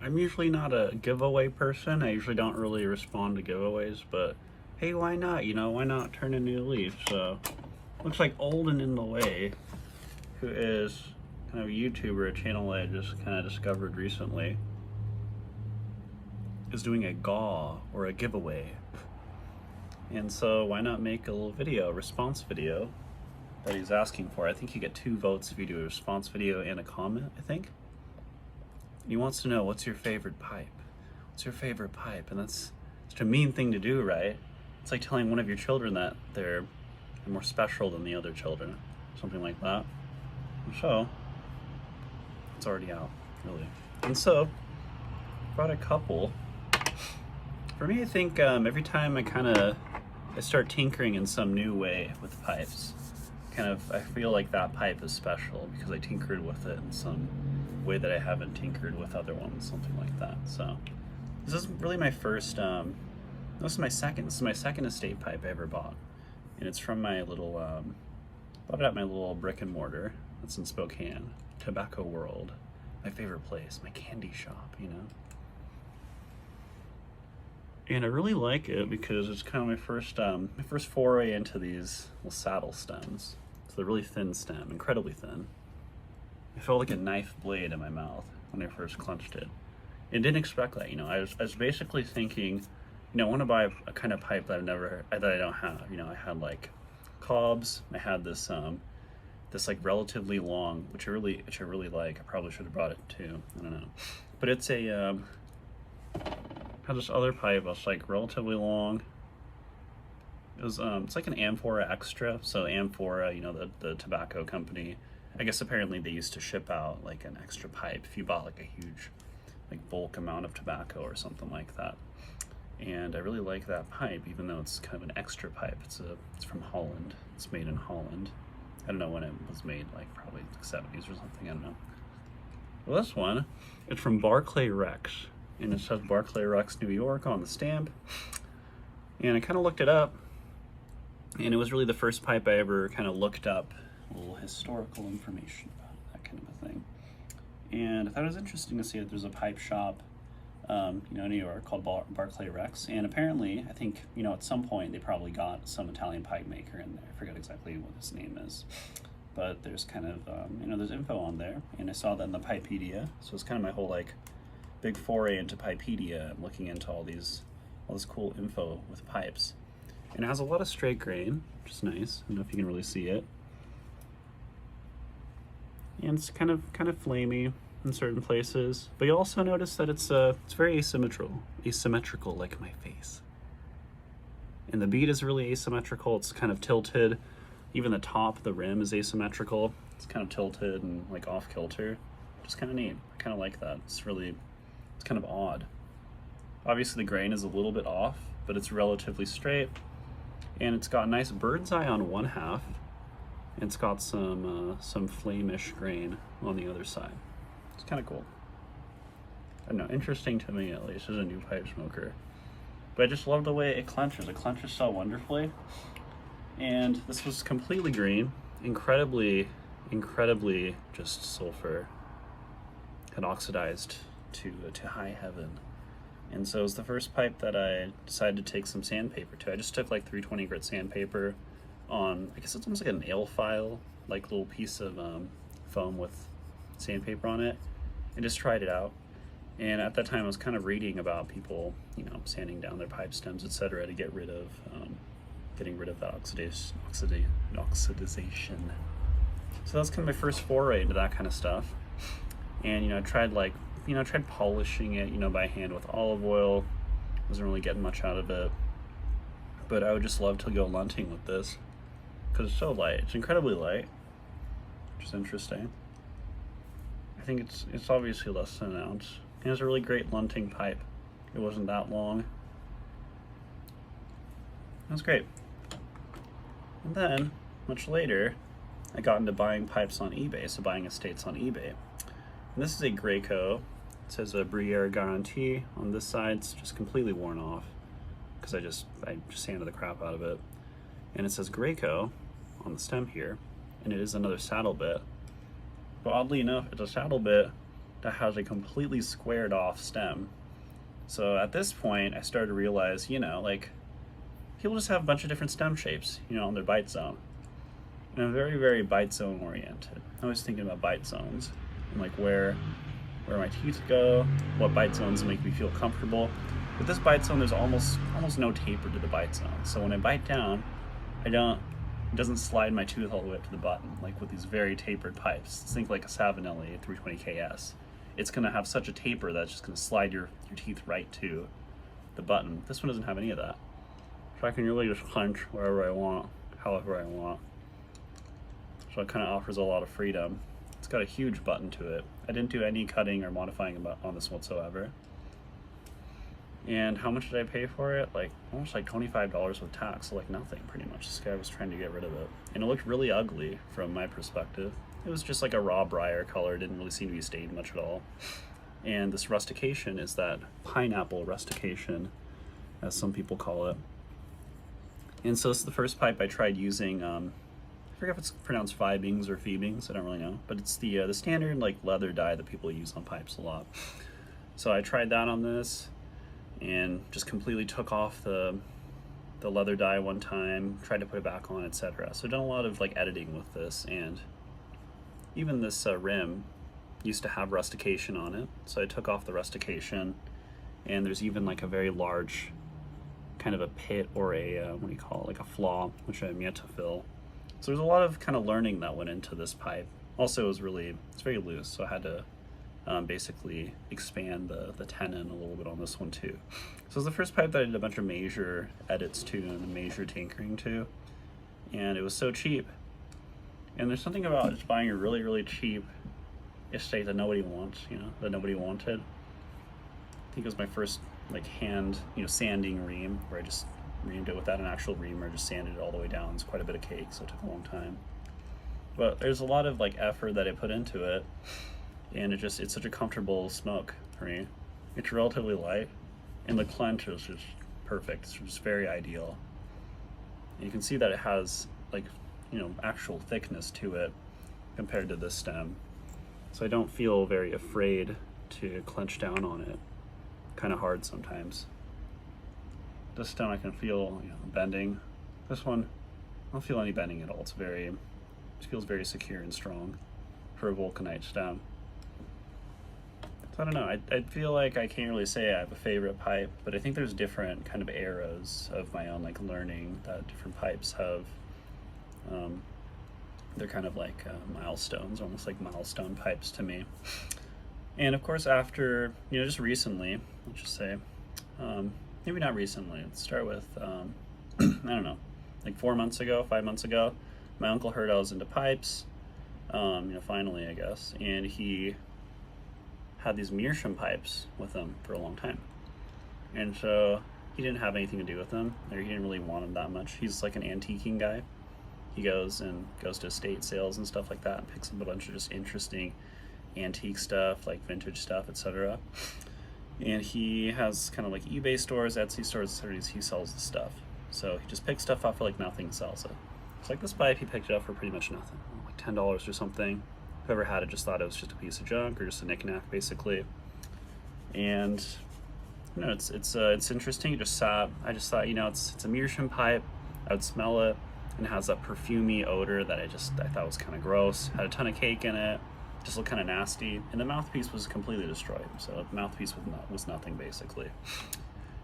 I'm usually not a giveaway person. I usually don't really respond to giveaways, but hey, why not? You know, why not turn a new leaf? So, looks like Olden in the Way, who is kind of a YouTuber, a channel I just kind of discovered recently, is doing a GAW or a giveaway. And so, why not make a little video, response video, that he's asking for? I think you get 2 votes if you do a response video and a comment, I think. He wants to know, what's your favorite pipe? What's your favorite pipe? And that's such a mean thing to do, right? It's like telling one of your children that they're more special than the other children, something like that. So, it's already out, really. And so, brought a couple. For me, I think every time I start tinkering in some new way with pipes, I feel like that pipe is special because I tinkered with it in some way that I haven't tinkered with other ones, something like that. So this is really my first, this is my second estate pipe I ever bought. And it's from my little, bought it at my little brick and mortar that's in Spokane, Tobacco World. My favorite place, my candy shop, you know? And I really like it because it's kind of my first foray into these little saddle stems. So they're really thin stem, incredibly thin. It felt like a knife blade in my mouth when I first clenched it. I didn't expect that, you know. I was basically thinking, you know, I want to buy a kind of pipe that I don't have. You know, I had like cobs. I had this this like relatively long, which I really like. I probably should have brought it too. I don't know, but it's a had this other pipe that's like relatively long. It was it's like an Amphora Extra. So Amphora, you know, the tobacco company. I guess apparently they used to ship out like an extra pipe if you bought like a huge like bulk amount of tobacco or something like that. And I really like that pipe, even though it's kind of an extra pipe. It's from Holland. It's made in Holland. I don't know when it was made, like probably the 70s or something, I don't know. Well, this one, it's from Barclay Rex. And it says Barclay Rex, New York on the stamp. And I kind of looked it up. And it was really the first pipe I ever kind of looked up a little historical information about it, that kind of a thing. And I thought it was interesting to see that there's a pipe shop, you know, in New York called Barclay Rex. And apparently, I think, you know, at some point they probably got some Italian pipe maker in there. I forget exactly what his name is. But there's kind of, you know, there's info on there. And I saw that in the Pipedia. So it's kind of my whole, like, big foray into Pipedia. I'm looking into all this cool info with pipes. And it has a lot of straight grain, which is nice. I don't know if you can really see it. And it's kind of flamey in certain places, but you also notice that it's very asymmetrical like my face. And the bead is really asymmetrical. It's kind of tilted. Even the top, the rim is asymmetrical. It's kind of tilted and like off kilter. Just kind of neat. I kind of like that. It's kind of odd. Obviously the grain is a little bit off, but it's relatively straight. And it's got a nice bird's eye on one half. It's got some flamish grain on the other side. It's kind of cool. I don't know, interesting to me at least as a new pipe smoker. But I just love the way it clenches. It clenches so wonderfully. And this was completely green, incredibly just sulfur. Had oxidized to high heaven. And so it was the first pipe that I decided to take some sandpaper to. I just took like 320 grit sandpaper on, I guess it's almost like a nail file, like little piece of foam with sandpaper on it, and just tried it out. And at that time I was kind of reading about people, you know, sanding down their pipe stems, etc., to get rid of that oxidization. So that's kind of my first foray into that kind of stuff. And, you know, I tried polishing it, you know, by hand with olive oil. Wasn't really getting much out of it. But I would just love to go lunting with this because it's so light. It's incredibly light, which is interesting. I think it's obviously less than an ounce. And it's a really great lunting pipe. It wasn't that long. It was great. And then, much later, I got into buying pipes on eBay, so buying estates on eBay. And this is a Graco. It says a Briere guarantee on this side. It's just completely worn off because I just sanded the crap out of it. And it says Graco on the stem here, and it is another saddle bit. But oddly enough, it's a saddle bit that has a completely squared off stem. So at this point, I started to realize, like, people just have a bunch of different stem shapes, on their bite zone. And I'm very, very bite zone oriented. I was thinking about bite zones and like where my teeth go, what bite zones make me feel comfortable. With this bite zone, there's almost no taper to the bite zone. So when I bite down, it doesn't slide my tooth all the way up to the button, like with these very tapered pipes. Think like a Savinelli 320KS. It's gonna have such a taper that it's just gonna slide your teeth right to the button. This one doesn't have any of that. So I can really just clench wherever I want, however I want. So it kind of offers a lot of freedom. It's got a huge button to it. I didn't do any cutting or modifying on this whatsoever. And how much did I pay for it? Like almost like $25 with tax, so like nothing pretty much. This guy was trying to get rid of it. And it looked really ugly from my perspective. It was just like a raw briar color, didn't really seem to be stained much at all. And this rustication is that pineapple rustication, as some people call it. And so this is the first pipe I tried using, I forget if it's pronounced Fibings or Phoebings, I don't really know. But it's the standard like leather dye that people use on pipes a lot. So I tried that on this and just completely took off the leather dye one time, tried to put it back on, etc. So I've done a lot of like editing with this, and even this rim used to have rustication on it. So I took off the rustication, and there's even like a very large kind of a pit or a, what do you call it, like a flaw, which I'm yet to fill. So there's a lot of kind of learning that went into this pipe. Also, it's very loose, so I had to basically expand the tenon a little bit on this one too. So it's the first pipe that I did a bunch of major edits to and major tinkering to, and it was so cheap. And there's something about just buying a really, really cheap estate that nobody wants, that nobody wanted. I think it was my first like hand, sanding ream, where I just reamed it without an actual reamer, just sanded it all the way down. It's quite a bit of cake, so it took a long time. But there's a lot of like effort that I put into it, and it's such a comfortable smoke for me. It's relatively light, and the clench is just perfect. It's just very ideal. And you can see that it has like, actual thickness to it compared to this stem. So I don't feel very afraid to clench down on it. Kind of hard sometimes. This stem I can feel, bending. This one, I don't feel any bending at all. It feels very secure and strong for a vulcanite stem. So I don't know, I feel like I can't really say I have a favorite pipe, but I think there's different kind of eras of my own like learning that different pipes have. They're kind of like milestones, almost like milestone pipes to me. And of course after, just recently, let's just say, maybe not recently, let's start with, I don't know, like 5 months ago, my uncle heard I was into pipes, finally I guess, and he had these meerschaum pipes with him for a long time. And so he didn't have anything to do with them, or he didn't really want them that much. He's like an antiquing guy. He goes to estate sales and stuff like that and picks up a bunch of just interesting antique stuff, like vintage stuff, etc. And he has kind of like eBay stores, Etsy stores, etc. He sells the stuff. So he just picks stuff up for like nothing and sells it. It's like this pipe, he picked it up for pretty much nothing, like $10 or something. Whoever had it just thought it was just a piece of junk or just a knickknack, basically. And it's interesting. I just thought, it's a meerschaum pipe. I would smell it, and it has that perfumey odor that I thought was kind of gross. Had a ton of cake in it, just looked kind of nasty. And the mouthpiece was completely destroyed. So the mouthpiece was nothing basically.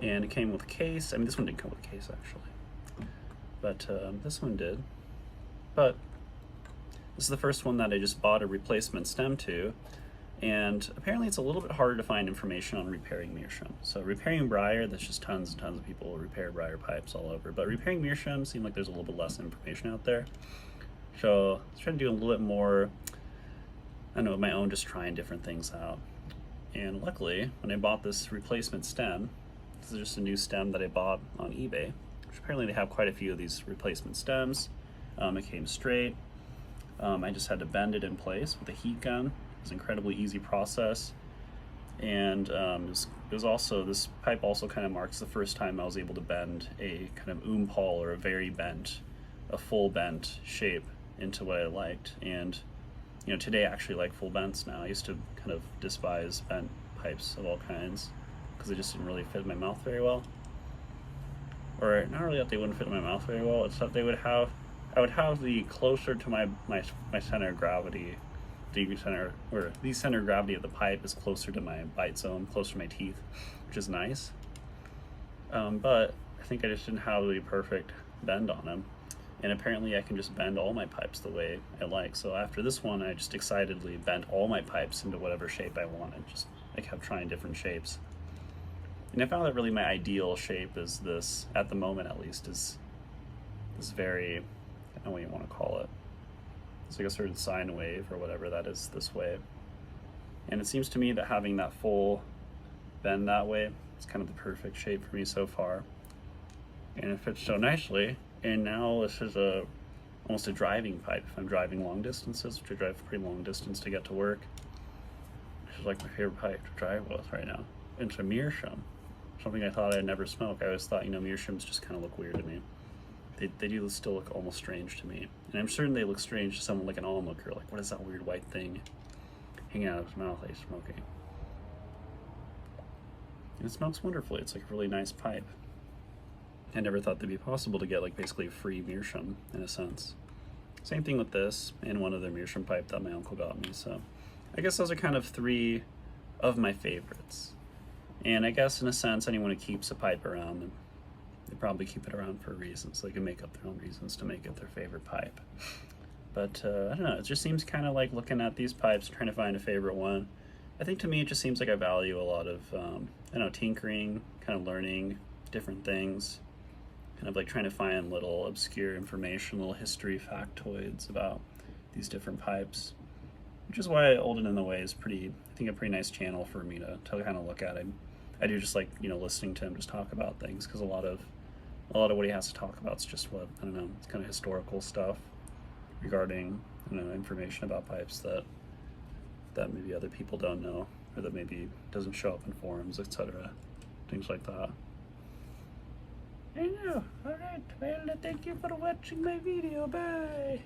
And it came with a case. I mean, this one didn't come with a case actually, but this one did. But this is the first one that I just bought a replacement stem to, and apparently it's a little bit harder to find information on repairing meerschaum. So repairing briar, there's just tons and tons of people who repair briar pipes all over, but repairing meerschaum seemed like there's a little bit less information out there. So I was trying to do a little bit more, I don't know, my own, just trying different things out. And luckily, when I bought this replacement stem, this is just a new stem that I bought on eBay, which apparently they have quite a few of these replacement stems. It came straight. I just had to bend it in place with a heat gun. It was an incredibly easy process. And it was also, this pipe also kind of marks the first time I was able to bend a kind of oompal or a full bent shape into what I liked. And you know, today I actually like full bents now. I used to kind of despise bent pipes of all kinds because they just didn't really fit in my mouth very well. Or not really that they wouldn't fit in my mouth very well, it's that they would have, I would have the closer to my center of gravity, the center of gravity of the pipe is closer to my bite zone, closer to my teeth, which is nice. But I think I just didn't have the perfect bend on them. And apparently I can just bend all my pipes the way I like. So after this one, I just excitedly bent all my pipes into whatever shape I wanted. I kept trying different shapes. And I found that really my ideal shape is this, at the moment at least, is this very, I don't know what you want to call it. It's like a sort of sine wave or whatever that is this way. And it seems to me that having that full bend that way is kind of the perfect shape for me so far. And it fits so nicely. And now this is almost a driving pipe if I'm driving long distances, which I drive pretty long distance to get to work. This is like my favorite pipe to drive with right now. And it's a meerschaum, something I thought I'd never smoke. I always thought, you know, meerschaums just kind of look weird to me. They do still look almost strange to me. And I'm certain they look strange to someone like an onlooker, like what is that weird white thing hanging out of his mouth that he's smoking? And it smells wonderfully. It's like a really nice pipe. I never thought that'd be possible to get like basically a free meerschaum in a sense. Same thing with this and one other meerschaum pipe that my uncle got me. So I guess those are kind of three of my favorites. And I guess in a sense, anyone who keeps a pipe around, they probably keep it around for a reason, so they can make up their own reasons to make it their favorite pipe. But I don't know, it just seems kind of like looking at these pipes, trying to find a favorite one. I think to me, it just seems like I value a lot of, I don't know, tinkering, kind of learning different things. Kind of like trying to find little obscure information, little history factoids about these different pipes, which is why Olden in the Way is I think a pretty nice channel for me to kind of look at. I do just like, you know, listening to him just talk about things, because a lot of what he has to talk about is just what, I don't know, it's kind of historical stuff regarding, you know, information about pipes that maybe other people don't know, or that maybe doesn't show up in forums, etc. Things like that. I know. Alright, well, thank you for watching my video. Bye!